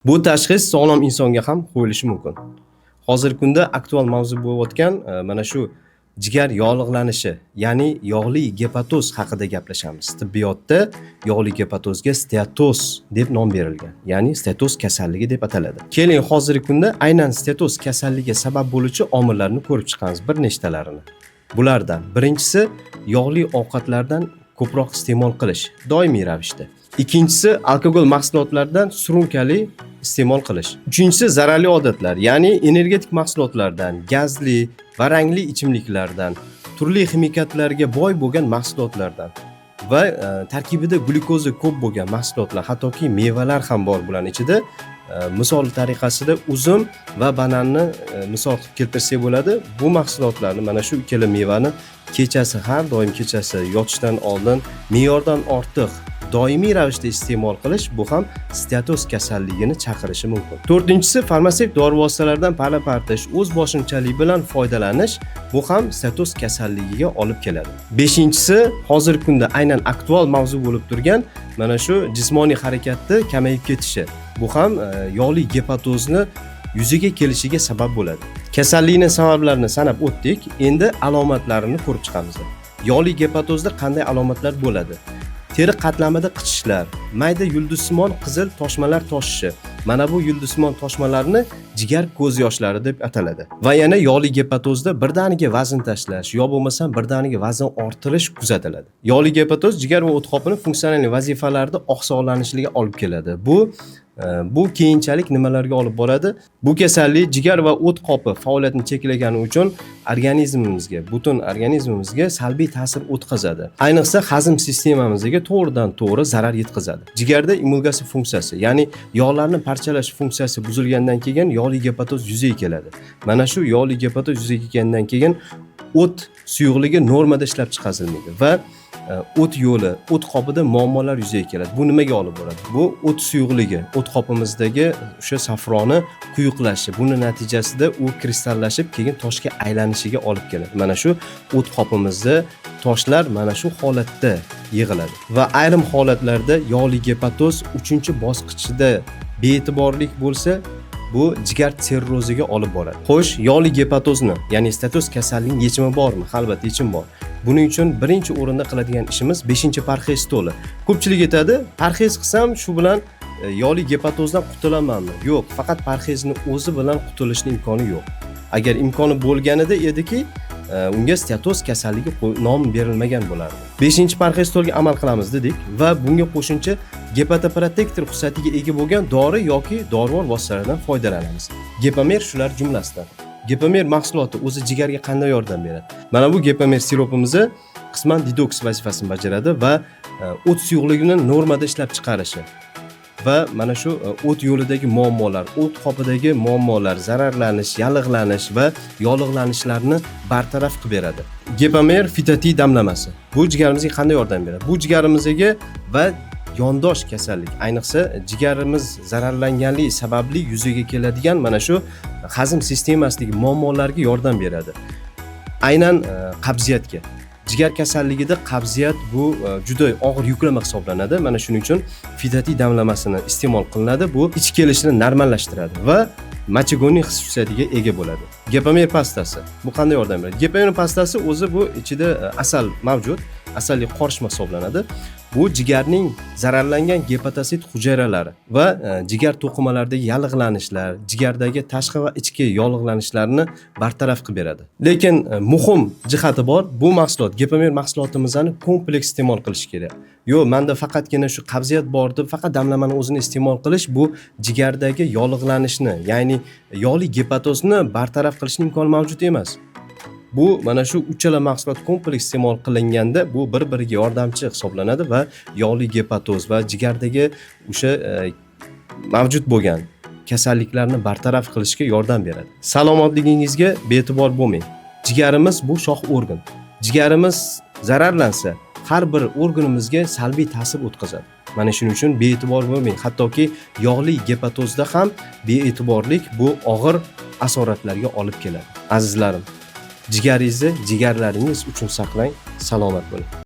Bu tashxis sog'lom insonga ham qo'yilishi mumkin. Hozirgi kunda aktual mavzu bo'layotgan mana shu jigar yog'liqlanishi, ya'ni yog'li gepatoz haqida gaplashamiz. Tibbiyotda yog'li gepatozga steatoz deb nom berilgan, ya'ni steatoz kasalligi deb ataladi. Keling, hozirgi kunda aynan steatoz kasalligiga sabab bo'luvchi omillarni ko'rib chiqamiz, bir nechtalarini. Bulardan birinchisi yog'li ovqatlardan ko'proq iste'mol qilish, doimiy ravishda. Ikkinchisi alkogol mahsulotlaridan surunkali iste'mol qilish. Uchinchisi zararli odatlar, ya'ni energetik mahsulotlardan, gazli va rangli ichimliklardan, turli ximikatlarga boy bo'lgan mahsulotlardan va tarkibida glyukoza ko'p bo'lgan mahsulotlar, hattoki mevalar ham bor bularning ichida. Misol tariqasida uzum va bananni misol qilib keltirsak bo'ladi. Bu mahsulotlarni, mana shu ikkala mevani kechasi, har doim kechasi yotishdan oldin me'yordan ortiq doimiy ravishda iste'mol qilish bu ham steatoz kasalligini chaqirishi mumkin. To'rtinchisi farmatsevtik dori vositalaridan pala partish, o'z boshimchalik bilan foydalanish bu ham steatoz kasalligiga olib keladi. Beshinchisi hozirgi kunda aynan aktual mavzu bo'lib turgan mana shu jismoniy harakatni kamayib ketishi. Bu ham yog'li gepatozni yuzaga kelishiga sabab bo'ladi. Kasallikning sabablarini sanab o'tdik, endi alomatlarini ko'rib chiqamiz. Yog'li gepatozda qanday alomatlar bo'ladi? Teri qatlamida qichishlar, mayda yulduzsimon qizil toshmalar toshishi. Mana bu yulduzsimon toshmalarni jigar ko'z yoshlari deb ataladi. Va yana yog'li gepatozda birdaniga vazn tashlash, yo bo'lmasa birdaniga vazn orttirish kuzatiladi. Yog'li gepatoz jigar va o't qopining funksional vazifalarida oqsoqlanishiga olib keladi. Bu keyinchalik nimalarga olib boradi? Bu kasallik jigar va o't qopi faoliyatini cheklagani uchun organizmimizga, butun organizmimizga salbiy ta'sir o'tkazadi. Ayniqsa hazm sistemamizga to'g'ridan-to'g'ri zarar yetkazadi. Jigarda emulgasiya funksiyasi, ya'ni yog'larni parchalash funksiyasi buzilgandan keyin yog'li gepatoz yuzaga keladi. Mana shu yog'li gepatoz yuzaga kelgandan keyin o't suyuqligi normada ishlab chiqarilmaydi va o't yo'li, o't qopida muammolar yuzaga keladi. Bu nimaga olib boradi? Bu o't suyuqligi, o't qopimizdagi o'sha safroni quyuqlashi, buning natijasida u kristallashib, keyin toshga aylanishiga olib keladi. Mana shu o't qopimizda toshlar mana shu holatda yig'iladi va ayrim holatlarda yog'li gepatoz 3-bosqichida be'tiborlik bo'lsa, bu jigar sirroziga olib boradi. Xo'sh, yog'li gepatozni, ya'ni steatoz kasalligining yechimi bormi? Albatta, yechim bor. Buning uchun birinchi o'rinda qiladigan ishimiz 5-parhez stoli. Ko'pchilik aytadi, parhez qilsam shu bilan yog'li gepatozdan qutulamanmi? Yo'q, faqat parhezning o'zi bilan qutulishning imkoni yo'q. Agar imkoni bo'lganida ediki, unga steatoz kasalligi nom berilmagan bo'lardi. 5-parhez stolga amal qilamiz dedik va bunga qo'shimcha gepatoprotektor xususiyatiga ega bo'lgan dori yoki dorivor vositalardan foydalanamiz. Gepamer shular jumlasidan. Gepamer mahsuloti o'zi jigarga qanday yordam beradi? Mana bu gepamer siropimizni qisman detoks vazifasini bajaradi va o't suyuqligini normada ishlab chiqarishi va mana shu o't yo'lidagi muammolar, o't qopidagi muammolar, zararlanish, yallig'lanish va yog'liqlanishlarni bartaraf qilib beradi. Gepamer fitotin damlamasi. Bu jigarimizga qanday yordam beradi? Bu jigarimizga va yondosh kasallik, ayniqsa jigarimiz zararlanganligi sababli yuzaga keladigan mana shu hazm sistemasidagi muammolarga yordam beradi. Aynan qabziyatga. Jigar kasalligida qabziyat bu juda og'ir yuklama hisoblanadi. Mana shuning uchun fitotin damlamasini iste'mol qilinadi. Bu ich kelishini normallashtiradi va mochegoniy xususiyatiga ega bo'ladi. Gepamer pastasi. Bu qanday yordam beradi? Gepamer pastasi o'zi bu ichida asal mavjud, asalli qorishma hisoblanadi. Bu jigarning zararlangan gepatosit hujayralari va jigar to'qimalaridagi yallig'lanishlar, jigardagi tashqi va ichki yallig'lanishlarni bartaraf qilib beradi. Lekin muhim jihati bor. Bu mahsulot, gepamer mahsulotimizni kompleks iste'mol qilish kerak. Yo'q, menda faqatgina shu qabziyat bor deb faqat damlamani o'zini iste'mol qilish bu jigardagi yallig'lanishni, ya'ni yog'li gepatozni bartaraf qilishning imkoni mavjud emas. Bu mana shu uchala mahsulot kompleks iste'mol qilinganda bu bir-biriga yordamchi hisoblanadi va yog'li gepatoz va jigardagi o'sha mavjud bo'lgan kasalliklarni bartaraf qilishga yordam beradi. Salomatligingizga be'tibor bo'lmang. Jigarimiz bu shoh organ. Jigarimiz zararlansa, har bir organimizga salbiy ta'sir o'tkazadi. Mana shuning uchun be'tibor bo'lmang. Hattoki yog'li gepatozda ham be'tiborlik bu og'ir asoratlarga olib keladi. Azizlarim, jigaringizni jigarlaringiz uchun saqlang, salomat bo'ling.